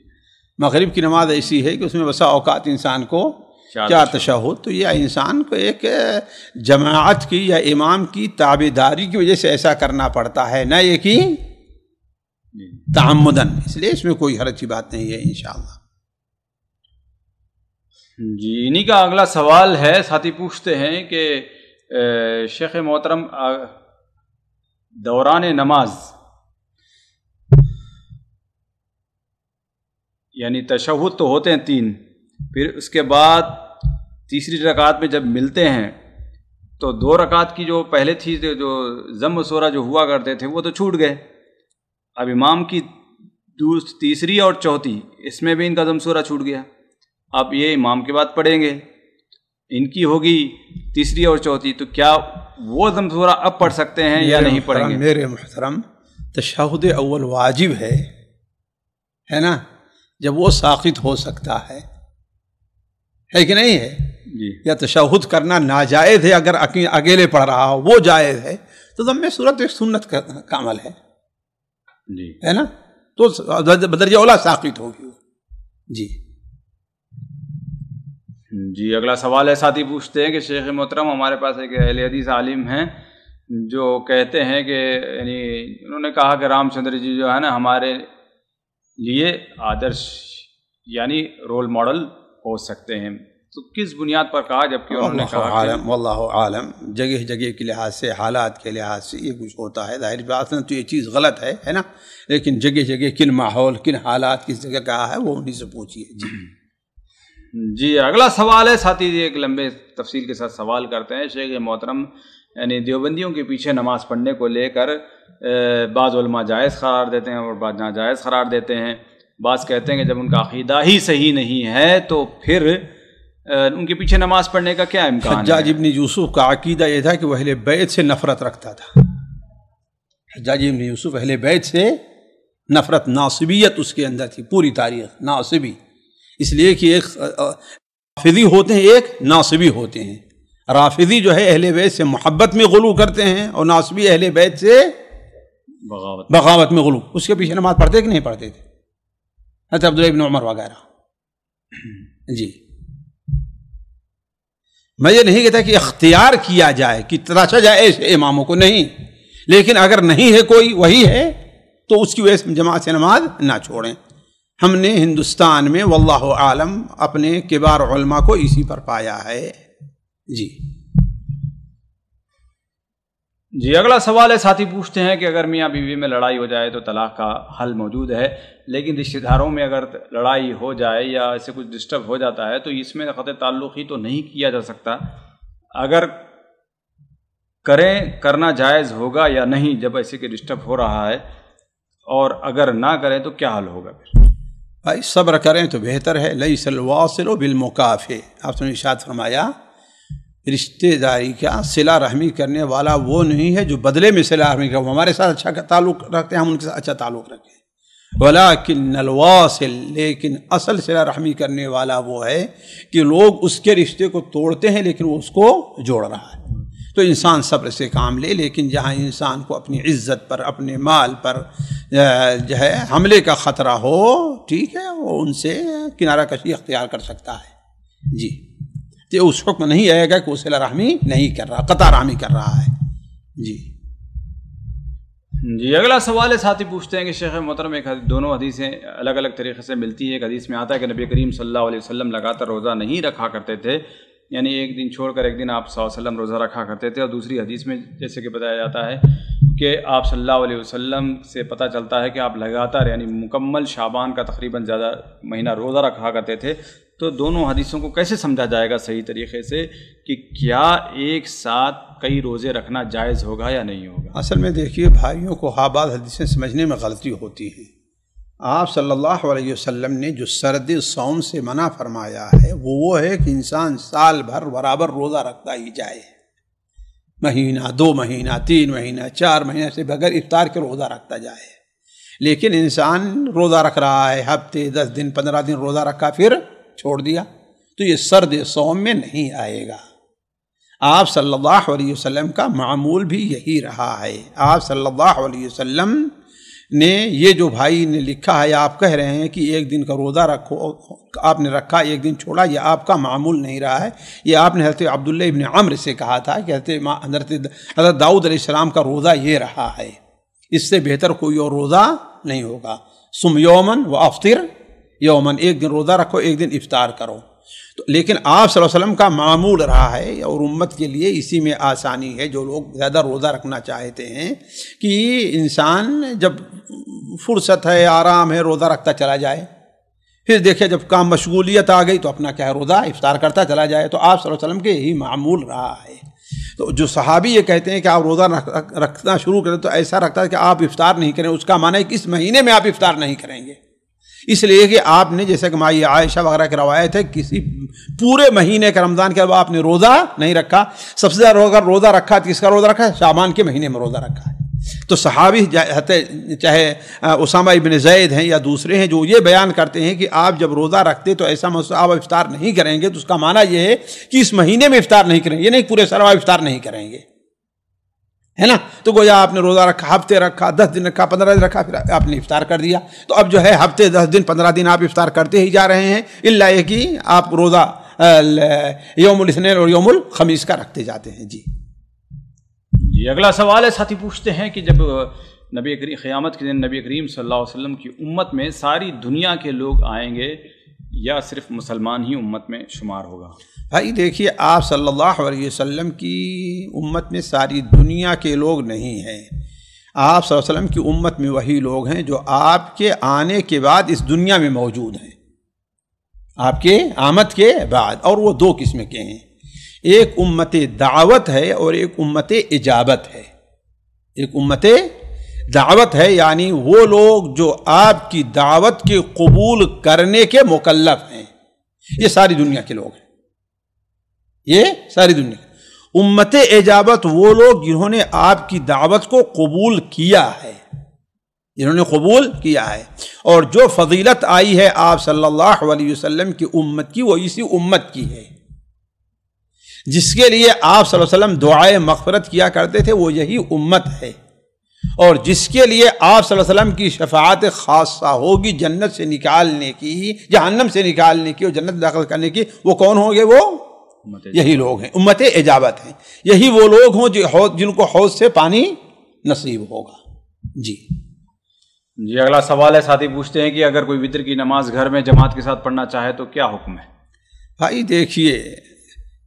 مغرب کی نماز ایسی ہے کہ اس میں بسا اوقات انسان کو 4 تشہد، تو یہ انسان کو ایک جماعت کی یا امام کی تابعداری کی وجہ سے ایسا کرنا پڑتا ہے، نہ یہ کہ تعمدن، اس لیے اس میں کوئی حرج کی بات نہیں ہے انشاءاللہ.
جی، انہی کا اگلا سوال ہے، ساتھی پوچھتے ہیں کہ شیخ محترم دوران نماز یعنی تشہد تو ہوتے ہیں 3، پھر اس کے بعد تیسری رکعت میں جب ملتے ہیں تو 2 رکعت کی جو پہلے تھی جو ضم سورہ جو ہوا کرتے تھے وہ تو چھوٹ گئے. اب امام کی تیسری اور چوتھی اس میں بھی ان کا ضم سورہ چھوٹ گیا. اب یہ امام کے بعد پڑھیں گے، ان کی ہوگی تیسری اور چوتھی، تو کیا وہ ضم سورہ اب پڑھ سکتے ہیں یا نہیں پڑھیں گے؟
میرے محترم، تشہد اول واجب ہے نا، جب وہ ساقط ہو سکتا ہے کہ نہیں ہے؟
جی،
یا تشہد کرنا ناجائز ہے اگر اکیلے پڑھ رہا ہو، وہ جائز ہے تو ضم سورت ایک سنت کا عمل ہے،
جی،
ہے نا، تو بدرجہ اولا ساقط ہوگی. جی
جی، اگلا سوال ہے، ساتھی پوچھتے ہیں کہ شیخ محترم ہمارے پاس ایک اہل حدیث عالم ہیں جو کہتے ہیں کہ یعنی انہوں نے کہا کہ رام چندر جی جو ہے نا ہمارے لیے آدرش یعنی رول ماڈل ہو سکتے ہیں، تو کس بنیاد پر کہا؟ جبکہ انہوں نے کہا کہ
واللہ عالم، جگہ جگہ کے لحاظ سے، حالات کے لحاظ سے یہ کچھ ہوتا ہے، ظاہر بات ہے تو یہ چیز غلط ہے نا، لیکن جگہ جگہ کن ماحول کن حالات کس جگہ کہا ہے وہ انہیں سے پوچھیے. جی
جی اگلا سوال ہے، ساتھی ایک لمبے تفصیل کے ساتھ سوال کرتے ہیں، شیخ محترم یعنی دیوبندیوں کے پیچھے نماز پڑھنے کو لے کر بعض علماء جائز قرار دیتے ہیں اور بعض ناجائز قرار دیتے ہیں، بعض کہتے ہیں کہ جب ان کا عقیدہ ہی صحیح نہیں ہے تو پھر ان کے پیچھے نماز پڑھنے کا کیا امکان ہے؟
حجاج ابن یوسف کا عقیدہ یہ تھا کہ وہ اہل بیت سے نفرت رکھتا تھا، حجاج ابن یوسف اہل بیت سے نفرت، ناصبیت اس کے اندر تھی، پوری تاریخ ناصبی، اس لیے کہ ایک رافضی ہوتے ہیں ایک ناصبی ہوتے ہیں، رافضی جو ہے اہل بیت سے محبت میں غلو کرتے ہیں اور ناصبی اہل بیت سے بغاوت میں غلو۔ اس کے پیچھے نماز پڑھتے کہ نہیں پڑھتے تھے حضرت عبداللہ ابن عمر وغیرہ؟ جی میں یہ نہیں کہتا کہ اختیار کیا جائے کہ تراشا جائے ایسے اماموں کو، نہیں، لیکن اگر نہیں ہے کوئی وہی ہے تو اس کی وجہ سے جماعت سے نماز نہ چھوڑیں۔ ہم نے ہندوستان میں واللہ عالم اپنے کبار علماء کو اسی پر پایا ہے۔
جی اگلا سوال ہے، ساتھی پوچھتے ہیں کہ اگر میاں بیوی میں لڑائی ہو جائے تو طلاق کا حل موجود ہے، لیکن رشتہ داروں میں اگر لڑائی ہو جائے یا اسے کچھ ڈسٹرب ہو جاتا ہے تو اس میں قطع تعلق ہی تو نہیں کیا جا سکتا، اگر کرنا جائز ہوگا یا نہیں جب ایسے کہ ڈسٹرب ہو رہا ہے، اور اگر نہ کریں تو کیا حل ہوگا؟ پھر
بھائی صبر کریں تو بہتر ہے، لیس الواصل بالمکافئ، آپ نے ارشاد فرمایا رشتہ داری کا صلہ رحمی کرنے والا وہ نہیں ہے جو بدلے میں صلہ رحمی کرے، ہمارے ساتھ اچھا تعلق رکھتے ہیں ہم ان کے ساتھ اچھا تعلق رکھیں، ولکن الواصل، لیکن اصل صلہ رحمی کرنے والا وہ ہے کہ لوگ اس کے رشتے کو توڑتے ہیں لیکن وہ اس کو جوڑ رہا ہے۔ تو انسان صبر سے کام لے، لیکن جہاں انسان کو اپنی عزت پر، اپنے مال پر جو ہے حملے کا خطرہ ہو، ٹھیک ہے، وہ ان سے کنارہ کشی اختیار کر سکتا ہے۔ جی تو اس حکم نہیں آئے گا کہ وہ صلہ رحمی نہیں کر رہا، قطع رحمی کر رہا ہے۔
جی اگلا سوال ہے، ساتھی پوچھتے ہیں کہ شیخ محترم ایک دونوں حدیثیں الگ الگ طریقے سے ملتی ہیں، ایک حدیث میں آتا ہے کہ نبی کریم صلی اللہ علیہ وسلم لگاتار روزہ نہیں رکھا کرتے تھے، یعنی ایک دن چھوڑ کر ایک دن آپ صلی اللہ علیہ وسلم روزہ رکھا کرتے تھے، اور دوسری حدیث میں جیسے کہ بتایا جاتا ہے کہ آپ صلی اللہ علیہ وسلم سے پتہ چلتا ہے کہ آپ لگاتار یعنی مکمل شعبان کا تقریباً زیادہ مہینہ روزہ رکھا کرتے تھے۔ تو دونوں حدیثوں کو کیسے سمجھا جائے گا صحیح طریقے سے کہ کیا ایک ساتھ کئی روزے رکھنا جائز ہوگا یا نہیں ہوگا؟
اصل میں دیکھیے بھائیوں کو بعض حدیثیں سمجھنے میں غلطی ہوتی ہے۔ آپ صلی اللہ علیہ وسلم نے جو سرد صوم سے منع فرمایا ہے وہ ہے کہ انسان سال بھر برابر روزہ رکھتا ہی جائے، مہینہ، 2 مہینہ، 3 مہینہ، 4 مہینہ سے بغیر افطار کے روزہ رکھتا جائے۔ لیکن انسان روزہ رکھ رہا ہے، ہفتے 10 دن 15 دن روزہ رکھا پھر چھوڑ دیا، تو یہ سرد صوم میں نہیں آئے گا۔ آپ صلی اللہ علیہ وسلم کا معمول بھی یہی رہا ہے۔ آپ صلی اللہ علیہ وسلم نے یہ جو بھائی نے لکھا ہے، آپ کہہ رہے ہیں کہ ایک دن کا روزہ رکھو، آپ نے رکھا ایک دن چھوڑا، یہ آپ کا معمول نہیں رہا ہے۔ یہ آپ نے حضرت عبداللہ ابن عمر سے کہا تھا کہ حضرت داؤد علیہ السلام کا روزہ یہ رہا ہے، اس سے بہتر کوئی اور روزہ نہیں ہوگا۔ سم یومن و افطر یومن، ایک دن روزہ رکھو ایک دن افطار کرو۔ تو لیکن آپ صلی اللہ علیہ وسلم کا معمول رہا ہے، اور امت کے لیے اسی میں آسانی ہے، جو لوگ زیادہ روزہ رکھنا چاہتے ہیں کہ انسان جب فرصت ہے، آرام ہے، روزہ رکھتا چلا جائے، پھر دیکھیں جب کام مشغولیت آ گئی تو اپنا کیا ہے روزہ افطار کرتا چلا جائے۔ تو آپ صلی اللہ علیہ وسلم کے یہی معمول رہا ہے۔ تو جو صحابی یہ کہتے ہیں کہ آپ روزہ رکھنا شروع کریں تو ایسا رکھتا ہے کہ آپ افطار نہیں کریں، اس کا معنی ہے کہ اس مہینے میں آپ افطار نہیں کریں گے، اس لیے کہ آپ نے جیسے کہ مائی عائشہ وغیرہ کی روایت ہے کسی پورے مہینے کا رمضان کے بعد آپ نے روزہ نہیں رکھا۔ سب سے زیادہ روزہ رکھا کس کا روزہ رکھا ہے؟ شعبان کے مہینے میں روزہ رکھا ہے۔ تو صحابی چاہے اسامہ ابن زید ہیں یا دوسرے ہیں جو یہ بیان کرتے ہیں کہ آپ جب روزہ رکھتے تو ایسا آپ افطار نہیں کریں گے، تو اس کا معنی یہ ہے کہ اس مہینے میں افطار نہیں کریں گے، یہ نہیں پورے سال آپ افطار نہیں کریں گے، ہے نا۔ تو گویا آپ نے روزہ رکھا، ہفتے رکھا، 10 دن رکھا، 15 دن رکھا، پھر آپ نے افطار کر دیا۔ تو اب جو ہے ہفتے 10 دن 15 دن آپ افطار کرتے ہی جا رہے ہیں، الا یہ کہ آپ روزہ یوم الاثنین اور یوم الخمیس کا رکھتے جاتے ہیں۔
جی اگلا سوال ہے، ساتھی پوچھتے ہیں کہ جب نبی کریم قیامت کے دن نبی کریم صلی اللہ علیہ وسلم کی امت میں ساری دنیا کے لوگ آئیں گے یا صرف مسلمان ہی امت میں شمار ہوگا؟
بھائی دیکھیے، آپ صلی اللہ علیہ وسلم کی امت میں ساری دنیا کے لوگ نہیں ہیں۔ آپ صلی اللہ علیہ وسلم کی امت میں وہی لوگ ہیں جو آپ کے آنے کے بعد اس دنیا میں موجود ہیں۔ آپ کے آمد کے بعد، اور وہ دو قسم کے ہیں، ایک امت دعوت ہے اور ایک امت اجابت ہے۔ ایک امت دعوت ہے یعنی وہ لوگ جو آپ کی دعوت کے قبول کرنے کے مکلف ہیں، یہ ساری دنیا کے لوگ ہیں، یہ ساری دنیا۔ امت اجابت وہ لوگ جنہوں نے آپ کی دعوت کو قبول کیا ہے، جنہوں نے قبول کیا ہے، اور جو فضیلت آئی ہے آپ صلی اللہ علیہ وسلم کی امت کی، وہ اسی امت کی ہے۔ جس کے لیے آپ صلی اللہ علیہ وسلم دعائے مغفرت کیا کرتے تھے وہ یہی امت ہے، اور جس کے لیے آپ صلی اللہ علیہ وسلم کی شفاعت خاصہ ہوگی جنت سے نکالنے کی، جہنم سے نکالنے کی اور جنت داخل کرنے کی، وہ کون ہوں گے؟ وہ یہی لوگ ہیں، امت اجابت ہیں۔ یہی وہ لوگ ہوں جن کو حوض سے پانی نصیب ہوگا۔ جی
اگلا سوال ہے، ساتھی پوچھتے ہیں کہ اگر کوئی وتر کی نماز گھر میں جماعت کے ساتھ پڑھنا چاہے تو کیا حکم ہے؟
بھائی دیکھیے،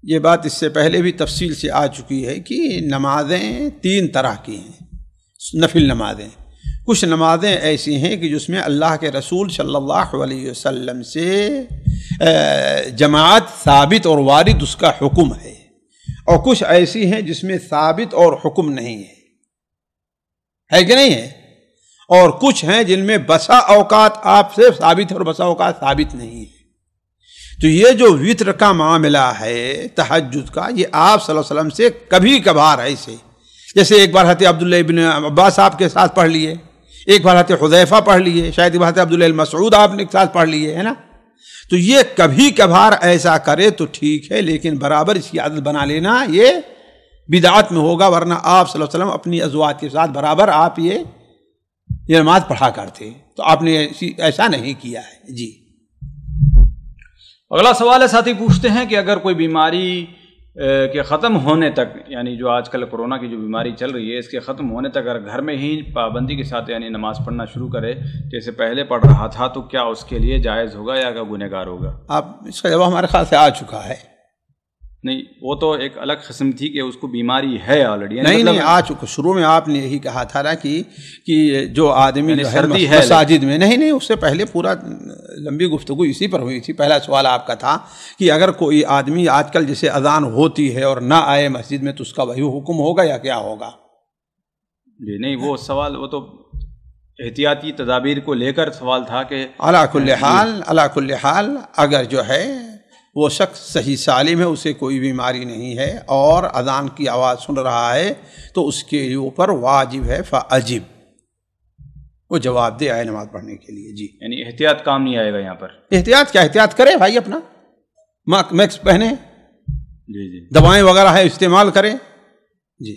یہ بات اس سے پہلے بھی تفصیل سے آ چکی ہے کہ نمازیں تین طرح کی ہیں، نفل نمازیں۔ کچھ نمازیں ایسی ہیں کہ جس میں اللہ کے رسول صلی اللہ علیہ وسلم سے جماعت ثابت اور وارد اس کا حکم ہے، اور کچھ ایسی ہیں جس میں ثابت اور حکم نہیں ہے کہ نہیں ہے، اور کچھ ہیں جن میں بسا اوقات آپ سے ثابت ہے اور بسا اوقات ثابت نہیں ہے۔ تو یہ جو وتر کا معاملہ ہے تہجد کا، یہ آپ صلی اللہ علیہ وسلم سے کبھی کبھار ایسے، جیسے ایک بار حضرت عبداللہ ابن عباس آپ کے ساتھ پڑھ لیے، ایک بار حضرت حذیفہ پڑھ لیے، شاید ایک بار حضرت عبداللہ المسعود آپ نے ساتھ پڑھ لیے، ہے نا۔ تو یہ کبھی کبھار ایسا کرے تو ٹھیک ہے، لیکن برابر اس کی عادت بنا لینا یہ بدعت میں ہوگا، ورنہ آپ صلی اللہ علیہ وسلم اپنی ازواج کے ساتھ برابر آپ یہ نماز پڑھا کرتے، تو آپ نے ایسا نہیں کیا ہے۔ جی
اگلا سوال ہے، ساتھی پوچھتے ہیں کہ اگر کوئی بیماری کے ختم ہونے تک، یعنی جو آج کل کورونا کی جو بیماری چل رہی ہے، اس کے ختم ہونے تک اگر گھر میں ہی پابندی کے ساتھ یعنی نماز پڑھنا شروع کرے جیسے پہلے پڑھ رہا تھا، تو کیا اس کے لیے جائز ہوگا یا گنہگار ہوگا؟
آپ اس کا جواب ہمارے خیال سے آ چکا ہے۔
نہیں، وہ تو ایک الگ قسم تھی کہ اس کو بیماری ہے آلریڈی،
نہیں آ چکا۔ شروع میں آپ نے یہی کہا تھا نا کہ جو آدمی جو ہے مساجد میں، نہیں اس سے پہلے پورا لمبی گفتگو اسی پر ہوئی تھی۔ پہلا سوال آپ کا تھا کہ اگر کوئی آدمی آج کل جیسے اذان ہوتی ہے اور نہ آئے مسجد میں تو اس کا وہی حکم ہوگا یا کیا ہوگا؟
جی نہیں، وہ سوال وہ تو احتیاطی تدابیر کو لے کر سوال تھا کہ
علی کل حال اگر جو ہے وہ شخص صحیح سالم ہے، اسے کوئی بیماری نہیں ہے اور اذان کی آواز سن رہا ہے تو اس کے اوپر واجب ہے فاجب، وہ جواب دے آئے نماز پڑھنے کے لیے۔ جی
یعنی احتیاط کام نہیں آئے گا یہاں پر؟
احتیاط کیا، احتیاط کرے بھائی، اپنا میکس پہنے،
جی
دوائیں وغیرہ ہے استعمال کرے۔ جی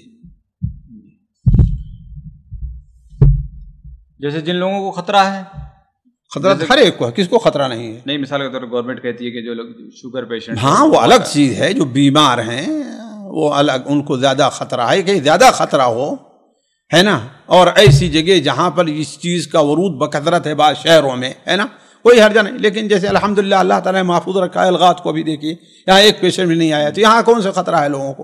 جیسے جن لوگوں کو خطرہ ہے،
خطرہ ہر ایک کو ہے، کس کو خطرہ نہیں ہے؟
نہیں، مثال کے طور پر گورنمنٹ کہتی ہے کہ جو لوگ شوگر پیشنٹ،
ہاں وہ الگ چیز ہے، جو بیمار ہیں وہ الگ، ان کو زیادہ خطرہ ہے، کہ زیادہ خطرہ ہو، ہے نا۔ اور ایسی جگہ جہاں پر اس چیز کا ورود بکثرت ہے بعض شہروں میں، ہے نا، کوئی حرجہ نہیں۔ لیکن جیسے الحمدللہ اللہ تعالیٰ نے محفوظ رکھا ہے، الغات کو بھی دیکھیے، یہاں ایک پیشنٹ بھی نہیں آیا، تو یہاں کون سے خطرہ ہے لوگوں کو؟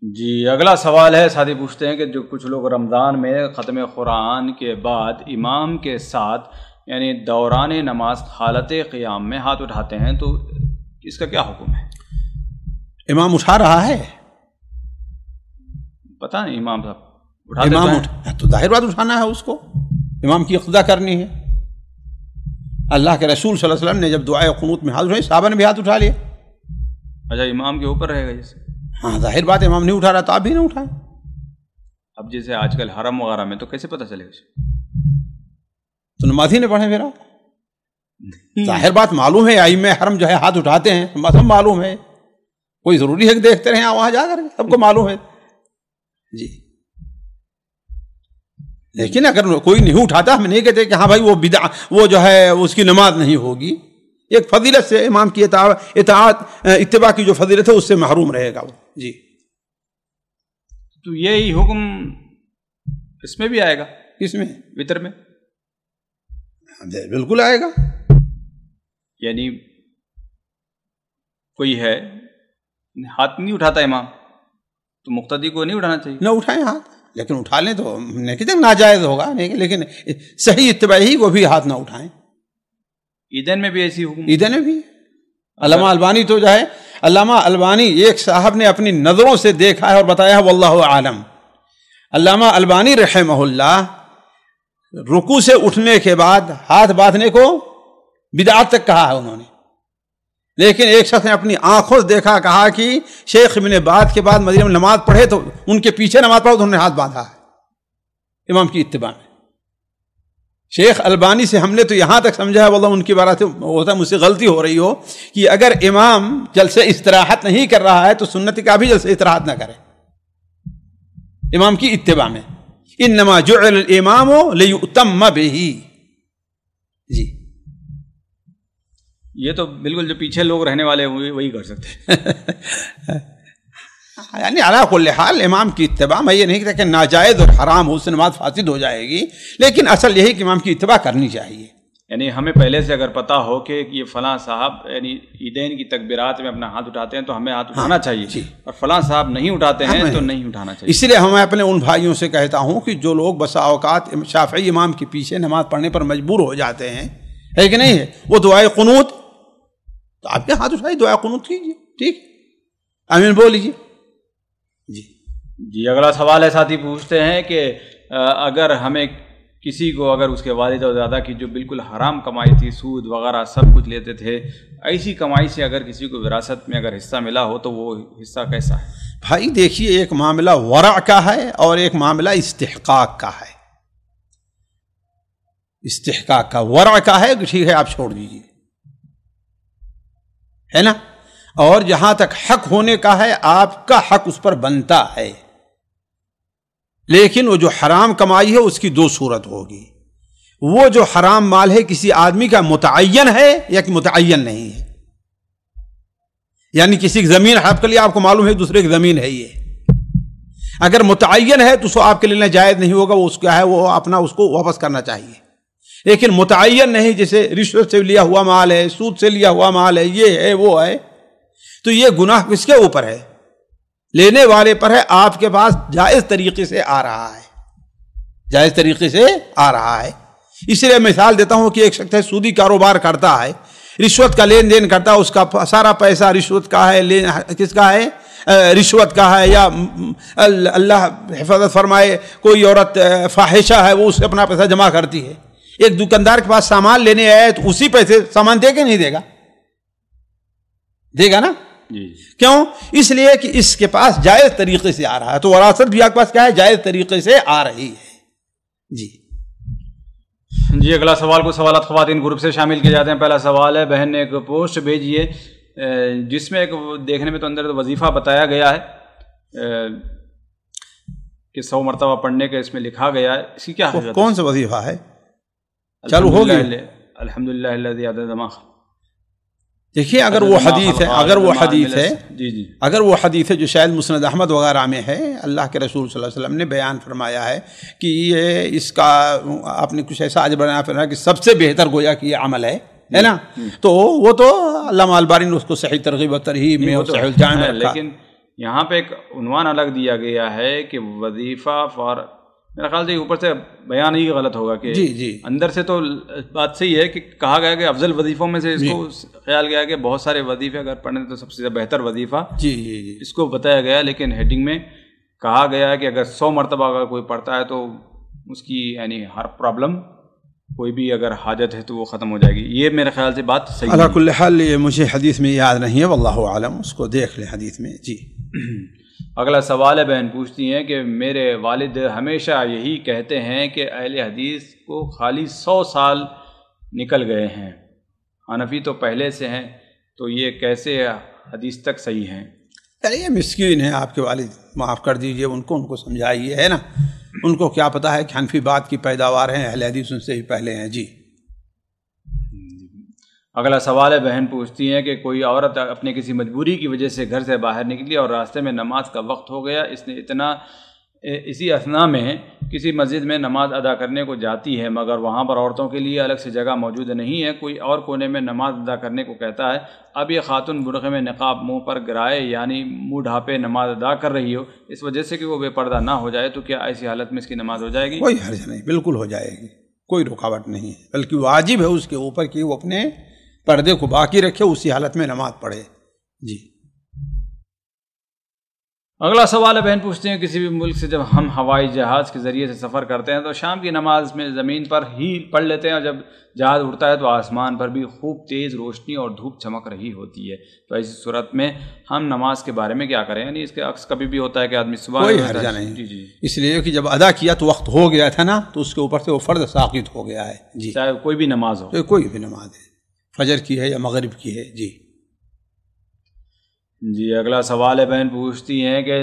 جی اگلا سوال ہے، ساتھی پوچھتے ہیں کہ جو کچھ لوگ رمضان میں ختم قرآن کے بعد امام کے ساتھ یعنی دوران نماز حالت قیام میں ہاتھ اٹھاتے ہیں، تو اس کا کیا حکم ہے؟
امام اٹھا رہا ہے،
پتہ نہیں، امام صاحب
تو ظاہر بات اٹھانا ہے، اس کو امام کی اقتدا کرنی ہے۔ اللہ کے رسول صلی اللہ علیہ وسلم نے جب دعائے قنوت میں ہاتھ اٹھائے، صحابہ نے بھی ہاتھ اٹھا لیا۔
اچھا، امام کے اوپر رہے گا جیسے؟
ہاں ظاہر بات، امام نہیں اٹھا رہا تو آپ بھی نہ اٹھائیں۔
اب جیسے آج کل حرم وغیرہ میں تو کیسے پتہ چلے گا؟
تو نماز ہی نے پڑھے پھر آپ، ظاہر بات معلوم ہے، ائمہ حرم جو ہے ہاتھ اٹھاتے ہیں، سب معلوم ہے، کوئی ضروری ہے کہ دیکھتے رہیں وہاں جا کر، سب کو معلوم ہے۔ جی لیکن اگر کوئی نہیں اٹھاتا، ہم نہیں کہتے کہ ہاں بھائی وہ بدعت، وہ جو ہے اس کی نماز نہیں ہوگی، ایک فضیلت سے امام کی اطاعت اتباع کی جو فضیلت ہے اس سے محروم رہے گا وہ۔ جی
تو یہی حکم اس میں بھی آئے گا؟
کس میں؟
وتر میں
بالکل آئے گا۔
یعنی کوئی ہے ہاتھ نہیں اٹھاتا امام، تو مقتدی کو نہیں اٹھانا چاہیے؟
نہ اٹھائیں ہاتھ، لیکن اٹھا لیں تو نہیں کہ ناجائز ہوگا نہیں، لیکن صحیح اتباعی کو بھی ہاتھ نہ اٹھائیں۔
عیدین میں بھی ایسی حکم؟
عیدین میں بھی علامہ البانی تو جو ہے، علامہ البانی ایک صاحب نے اپنی نظروں سے دیکھا ہے اور بتایا ہے واللہ عالم۔ علامہ البانی رحمہ اللہ رکوع سے اٹھنے کے بعد ہاتھ باندھنے کو بدعت تک کہا ہے انہوں نے، لیکن ایک شخص نے اپنی آنکھوں سے دیکھا، کہا کہ شیخ ابن باز کے بعد مدینہ میں نماز پڑھے تو ان کے پیچھے نماز پڑھو تو انہوں نے ہاتھ باندھا ہے امام کی اتباع میں۔ شیخ البانی سے ہم نے تو یہاں تک سمجھا ہے، واللہ ان کی بارے سے ہوتا ہے مجھ سے غلطی ہو رہی ہو، کہ اگر امام جلسے استراحت نہیں کر رہا ہے تو سنت کا بھی جلسے استراحت نہ کرے امام کی اتباع میں۔ انما جعل الامام لیؤتم بہ۔ جی
یہ تو بالکل جو پیچھے لوگ رہنے والے ہوئے وہی کر سکتے ہیں۔
یعنی علی کل حال امام کی اتباع، میں یہ نہیں کہتا کہ ناجائز اور حرام ہو، اس سے نماز فاسد ہو جائے گی، لیکن اصل یہی کہ امام کی اتباع کرنی چاہیے۔
یعنی ہمیں پہلے سے اگر پتہ ہو کہ یہ فلاں صاحب یعنی عیدین کی تکبیرات میں اپنا ہاتھ اٹھاتے ہیں تو ہمیں ہاتھ اٹھانا چاہیے، اور فلاں صاحب نہیں اٹھاتے ہیں تو نہیں اٹھانا چاہیے۔
اس لیے میں اپنے ان بھائیوں سے کہتا ہوں کہ جو لوگ بسا اوقات شافعی امام کے پیچھے نماز پڑھنے پر مجبور ہو جاتے ہیں، ہے کہ نہیں ہے، وہ دعائے قنوت، تو آپ کے ہاتھ اٹھائیے دعائے قنوت کیجیے، ٹھیک، آمین بول لیجیے۔
جی اگلا سوال ہے، ساتھی پوچھتے ہیں کہ اگر ہمیں کسی کو، اگر اس کے والد اور دادا کی جو بالکل حرام کمائی تھی، سود وغیرہ سب کچھ لیتے تھے، ایسی کمائی سے اگر کسی کو وراثت میں اگر حصہ ملا ہو تو وہ حصہ کیسا ہے؟
بھائی دیکھیے، ایک معاملہ ورع کا ہے اور ایک معاملہ استحقاق کا ہے۔ استحقاق کا، ورع کا ہے کہ ٹھیک ہے آپ چھوڑ دیجیے، ہے نا، اور جہاں تک حق ہونے کا ہے آپ کا حق اس پر بنتا ہے، لیکن وہ جو حرام کمائی ہے اس کی دو صورت ہوگی۔ وہ جو حرام مال ہے کسی آدمی کا متعین ہے یا کہ متعین نہیں ہے، یعنی کسی کی زمین ہڑپ کے لیے آپ کو معلوم ہے دوسرے کی زمین ہے، یہ اگر متعین ہے تو اس کو آپ کے لیے جائز نہیں ہوگا، وہ اس کا ہے، وہ اپنا اس کو واپس کرنا چاہیے۔ لیکن متعین نہیں، جیسے رشوت سے لیا ہوا مال ہے، سود سے لیا ہوا مال ہے، یہ ہے وہ ہے، تو یہ گناہ کس کے اوپر ہے؟ لینے والے پر ہے۔ آپ کے پاس جائز طریقے سے آ رہا ہے، جائز طریقے سے آ رہا ہے۔ اس لیے مثال دیتا ہوں کہ ایک شخص ہے سودی کاروبار کرتا ہے، رشوت کا لین دین کرتا ہے، اس کا سارا پیسہ رشوت کا ہے، کس کا ہے؟ رشوت کا ہے، یا اللہ حفاظت فرمائے کوئی عورت فاحشہ ہے وہ اس سے اپنا پیسہ جمع کرتی ہے۔ ایک دکاندار کے پاس سامان لینے آئے تو اسی پیسے سامان دے کے نہیں دے گا؟ دے گا نا؟
جی
کیوں؟ اس لیے کہ اس کے پاس جائز طریقے سے آ رہا ہے، تو وراثت بھی آپ کے پاس کیا ہے؟ جائز طریقے سے آ رہی ہے۔
جی اگلا سوال، کو سوالات خواتین گروپ سے شامل کیے جاتے ہیں۔ پہلا سوال ہے، بہن نے ایک پوسٹ بھیجی ہے جس میں ایک دیکھنے میں تو اندر وظیفہ بتایا گیا ہے کہ 100 مرتبہ پڑھنے کا اس میں لکھا گیا ہے، اس کی کیا حقیقت ہے؟
کون سا وظیفہ ہے؟ چالو ہو گئی؟
الحمدللہ الذی عدد ما خلق۔
دیکھیے اگر وہ حدیث ہے،
جی
اگر وہ حدیث ہے جو شاید مسند احمد وغیرہ میں ہے، اللہ کے رسول صلی اللہ علیہ وسلم نے بیان فرمایا ہے کہ یہ اس کا آپ نے کچھ ایسا آج بنا فرمایا کہ سب سے بہتر گویا کہ یہ عمل ہے نا، تو وہ تو علامہ البانی نے اس کو صحیح ترغیب و ترہیب میں اور صحیح الجامع میں رکھا۔
لیکن یہاں پہ ایک عنوان الگ دیا گیا ہے کہ وظیفہ فار، میرا خیال سے اوپر سے بیان ہی غلط ہوگا کہ
جی
اندر سے تو بات صحیح ہے کہ کہا گیا کہ افضل وظیفوں میں سے اس کو خیال گیا کہ بہت سارے وظیفے اگر پڑھنے تو سب سے بہتر وظیفہ اس کو بتایا گیا، لیکن ہیڈنگ میں کہا گیا ہے کہ اگر 100 مرتبہ اگر کوئی پڑھتا ہے تو اس کی یعنی ہر پرابلم، کوئی بھی اگر حاجت ہے تو وہ ختم ہو جائے گی۔ یہ میرے خیال سے بات صحیح ہے۔
علی کل حال یہ مجھے حدیث میں یاد نہیں ہے، واللہ عالم، اس کو دیکھ لیں حدیث میں۔ جی
اگلا سوال ہے، بہن پوچھتی ہیں کہ میرے والد ہمیشہ یہی کہتے ہیں کہ اہل حدیث کو خالی 100 سال نکل گئے ہیں، حنفی تو پہلے سے ہیں، تو یہ کیسے حدیث تک صحیح ہیں؟
یہ مسکین ہے آپ کے والد، معاف کر دیجئے ان کو سمجھائیے، ہے نا، ان کو کیا پتہ ہے کہ حنفی بات کی پیداوار ہیں، اہل حدیث ان سے ہی پہلے ہیں۔ جی
اگلا سوال ہے، بہن پوچھتی ہیں کہ کوئی عورت اپنے کسی مجبوری کی وجہ سے گھر سے باہر نکلی اور راستے میں نماز کا وقت ہو گیا، اس نے اسی اثنا میں کسی مسجد میں نماز ادا کرنے کو جاتی ہے مگر وہاں پر عورتوں کے لیے الگ سے جگہ موجود نہیں ہے، کوئی اور کونے میں نماز ادا کرنے کو کہتا ہے، اب یہ خاتون برقعے میں نقاب منہ پر گرائے یعنی منہ ڈھانپے نماز ادا کر رہی ہو اس وجہ سے کہ وہ بے پردہ نہ ہو جائے، تو کیا ایسی حالت میں اس کی نماز ہو جائے گی؟
کوئی حرج نہیں، بالکل ہو جائے گی، کوئی رکاوٹ نہیں ہے، بلکہ واجب ہے اس کے اوپر کہ وہ اپنے پردے کو باقی رکھے، اسی حالت میں نماز پڑھے۔ جی
اگلا سوال ہے، بہن پوچھتے ہیں کسی بھی ملک سے جب ہم ہوائی جہاز کے ذریعے سے سفر کرتے ہیں تو شام کی نماز میں زمین پر ہی پڑھ لیتے ہیں، اور جب جہاز اڑتا ہے تو آسمان پر بھی خوب تیز روشنی اور دھوپ چمک رہی ہوتی ہے، تو ایسی صورت میں ہم نماز کے بارے میں کیا کریں؟ یعنی اس کے عکس کبھی بھی ہوتا ہے کہ آدمی صبح
کوئی حرجہ نہیں،
جی
اس لیے کہ جب ادا کیا تو وقت ہو گیا تھا نا، تو اس کے اوپر سے وہ فرض ساقط ہو گیا ہے۔ جی
چاہے کوئی بھی نماز ہو،
کوئی بھی نماز ہے، فجر کی ہے یا مغرب کی ہے۔ جی
جی اگلا سوال ہے، بہن پوچھتی ہیں کہ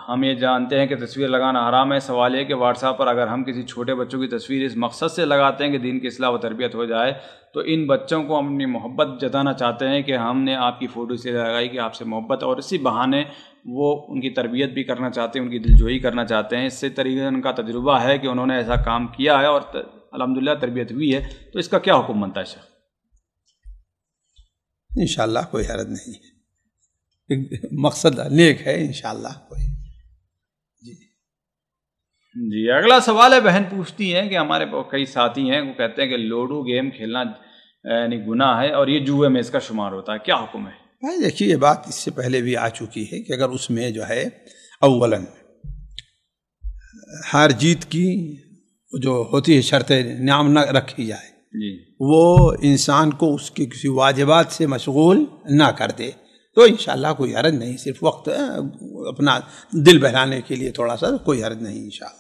ہم یہ جانتے ہیں کہ تصویر لگانا حرام ہے، سوال یہ کہ واٹس ایپ پر اگر ہم کسی چھوٹے بچوں کی تصویر اس مقصد سے لگاتے ہیں کہ دین کی اصلاح و تربیت ہو جائے، تو ان بچوں کو ہم اپنی محبت جتانا چاہتے ہیں کہ ہم نے آپ کی فوٹو سے لگائی کہ آپ سے محبت، اور اسی بہانے وہ ان کی تربیت بھی کرنا چاہتے ہیں، ان کی دلجوئی کرنا چاہتے ہیں، اس سے طریقے ان کا تجربہ ہے کہ انہوں نے ایسا کام کیا ہے اور الحمدللہ تربیت ہوئی ہے، تو اس کا کیا حکم بنتا ہے شیخ؟
انشاءاللہ کوئی حرج نہیں ہے، مقصد نیک ہے انشاءاللہ کوئی۔
جی اگلا سوال ہے، بہن پوچھتی ہیں کہ ہمارے کئی ساتھی ہیں وہ کہتے ہیں کہ لوڈو گیم کھیلنا یعنی گناہ ہے اور یہ جوئے میں اس کا شمار ہوتا ہے، کیا حکم ہے؟
بھائی دیکھیے یہ بات اس سے پہلے بھی آ چکی ہے کہ اگر اس میں جو ہے اولاً ہار جیت کی جو ہوتی ہے شرط نام نہ رکھی جائے،
جی
وہ انسان کو اس کے کسی واجبات سے مشغول نہ کر دے، تو انشاءاللہ کوئی حرج نہیں، صرف وقت اپنا دل بہلانے کے لیے تھوڑا سا، کوئی حرج نہیں انشاءاللہ۔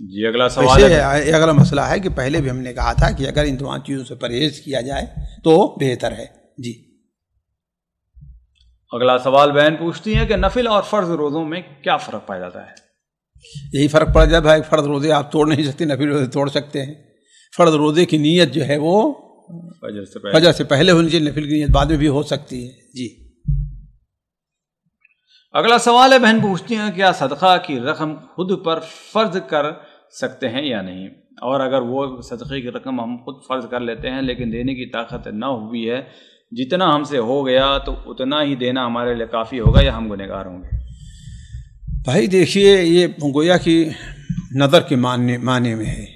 جی اگلا سوال ہے،
اگلا مسئلہ ہے کہ پہلے بھی ہم نے کہا تھا کہ اگر ان تمام چیزوں سے پرہیز کیا جائے تو بہتر ہے۔ جی
اگلا سوال بہن پوچھتی ہیں کہ نفل اور فرض روزوں میں کیا فرق پایا جاتا ہے؟
یہی فرق پڑ جائے بھائی، فرض روزے آپ توڑ نہیں سکتے، نفل روزے توڑ سکتے ہیں۔ فرض روزے کی نیت جو ہے وہ فجر سے پہلے ہونی چاہیے، نفل کی نیت بعد میں بھی ہو سکتی ہے۔ جی
اگلا سوال ہے، بہن پوچھتی ہیں کیا صدقہ کی رقم خود پر فرض کر سکتے ہیں یا نہیں، اور اگر وہ صدقے کی رقم ہم خود فرض کر لیتے ہیں لیکن دینے کی طاقت نہ ہوئی ہے، جتنا ہم سے ہو گیا تو اتنا ہی دینا ہمارے لیے کافی ہوگا یا ہم گنہگار ہوں گے؟
بھائی دیکھیے یہ گویا کہ نظر کے معنی میں ہے۔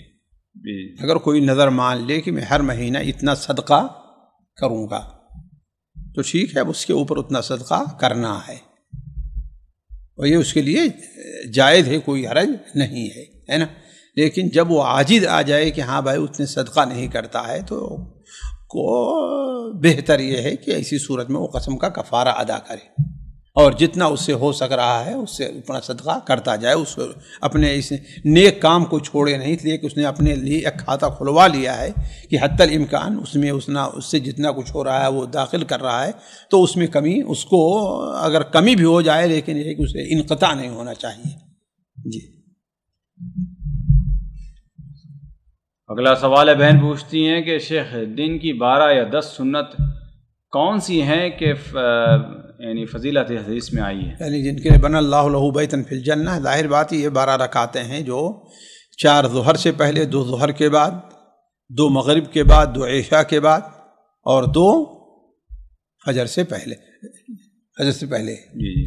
اگر کوئی نظر مان لے کہ میں ہر مہینہ اتنا صدقہ کروں گا تو ٹھیک ہے، اب اس کے اوپر اتنا صدقہ کرنا ہے اور یہ اس کے لیے جائز ہے، کوئی حرج نہیں ہے نا۔ لیکن جب وہ عاجز آ جائے کہ ہاں بھائی اتنے صدقہ نہیں کرتا ہے، تو کو بہتر یہ ہے کہ ایسی صورت میں وہ قسم کا کفارہ ادا کرے اور جتنا اس سے ہو سک رہا ہے اس سے اپنا صدقہ کرتا جائے، اس اپنے اس نیک کام کو چھوڑے نہیں، اس لیے کہ اس نے اپنے لیے ایک کھاتا کھلوا لیا ہے کہ حتی الامکان اس میں اس سے جتنا کچھ ہو رہا ہے وہ داخل کر رہا ہے، تو اس میں کمی، اس کو اگر کمی بھی ہو جائے لیکن یہ کہ اسے انقطاع نہیں ہونا چاہیے۔ جی
اگلا سوال ہے، بہن پوچھتی ہیں کہ شیخ دن کی 12 یا 10 سنت کون سی ہیں کہ یعنی فضیلت حدیث میں آئی ہے؟
یعنی جن کے لیے بنا اللہ لہ بیتن فی الجنہ، ظاہر بات یہ 12 رکعتیں ہیں جو 4 ظہر سے پہلے، 2 ظہر کے بعد، 2 مغرب کے بعد، 2 عشاء کے بعد اور 2 فجر سے پہلے،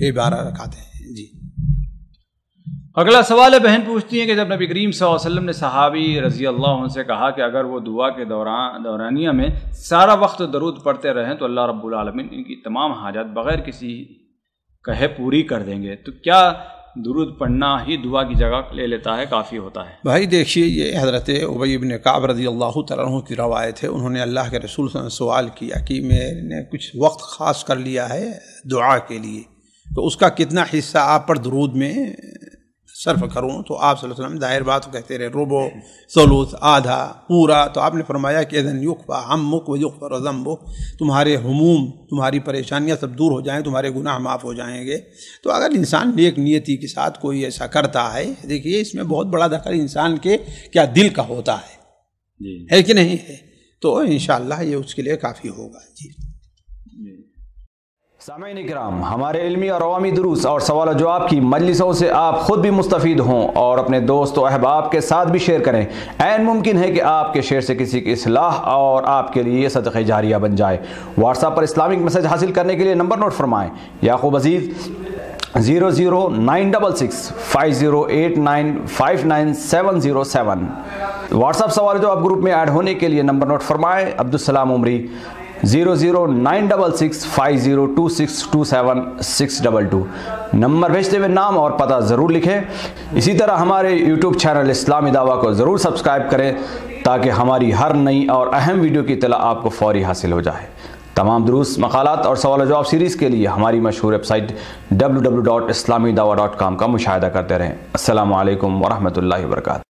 یہ 12 رکعتیں ہیں۔ جی
اگلا سوال ہے، بہن پوچھتی ہیں کہ جب نبی کریم صلی اللہ علیہ وسلم نے صحابی رضی اللہ عنہ سے کہا کہ اگر وہ دعا کے دورانیہ میں سارا وقت درود پڑھتے رہیں تو اللہ رب العالمین ان کی تمام حاجات بغیر کسی کہے پوری کر دیں گے، تو کیا درود پڑھنا ہی دعا کی جگہ لے لیتا ہے، کافی ہوتا ہے؟
بھائی دیکھیے یہ حضرت ابی بن کعب رضی اللہ تعالیٰ عنہ کی روایت ہے، انہوں نے اللہ کے رسول صلی اللہ علیہ وسلم سوال کیا کہ میں نے کچھ وقت خاص کر لیا ہے دعا کے لیے، تو اس کا کتنا حصہ آپ پر درود میں صرف کروں؟ تو آپ صلی اللہ علیہ وسلم ظاہر بات کہتے رہے ربع، ثلث، آدھا، پورا، تو آپ نے فرمایا کہ اذن یکفی ہمک و یغفر ذنبک، تمہارے ہموم، تمہاری پریشانیاں سب دور ہو جائیں، تمہارے گناہ معاف ہو جائیں گے۔ تو اگر انسان نیک نیتی کے ساتھ کوئی ایسا کرتا ہے، دیکھیے اس میں بہت بڑا دخل انسان کے کیا دل کا ہوتا ہے، ہے کہ نہیں ہے، تو انشاءاللہ یہ اس کے لیے کافی ہوگا۔ جی
سامعین کرام، ہمارے علمی اور عوامی دروس اور سوال و جواب کی مجلسوں سے آپ خود بھی مستفید ہوں اور اپنے دوست و احباب کے ساتھ بھی شیئر کریں۔ عین ممکن ہے کہ آپ کے شیئر سے کسی کی اصلاح اور آپ کے لیے صدقہ جاریہ بن جائے۔ واٹس ایپ پر اسلامک میسج حاصل کرنے کے لیے نمبر نوٹ فرمائیں: یعقوب عزیز 00966 5089597707۔ واٹس ایپ سوال جو آپ گروپ میں ایڈ ہونے کے لیے نمبر نوٹ فرمائیں: عبدالسلام عمری 00966 502627 نمبر بھیجتے ہوئے نام اور پتہ ضرور لکھیں۔ اسی طرح ہمارے یوٹیوب چینل اسلامی دعویٰ کو ضرور سبسکرائب کریں تاکہ ہماری ہر نئی اور اہم ویڈیو کی اطلاع آپ کو فوری حاصل ہو جائے۔ تمام دروس، مقالات اور سوال و جواب سیریز کے لیے ہماری مشہور ویب سائٹ www.islamidawah.com کا مشاہدہ کرتے رہیں۔ السلام علیکم ورحمۃ اللہ وبرکاتہ۔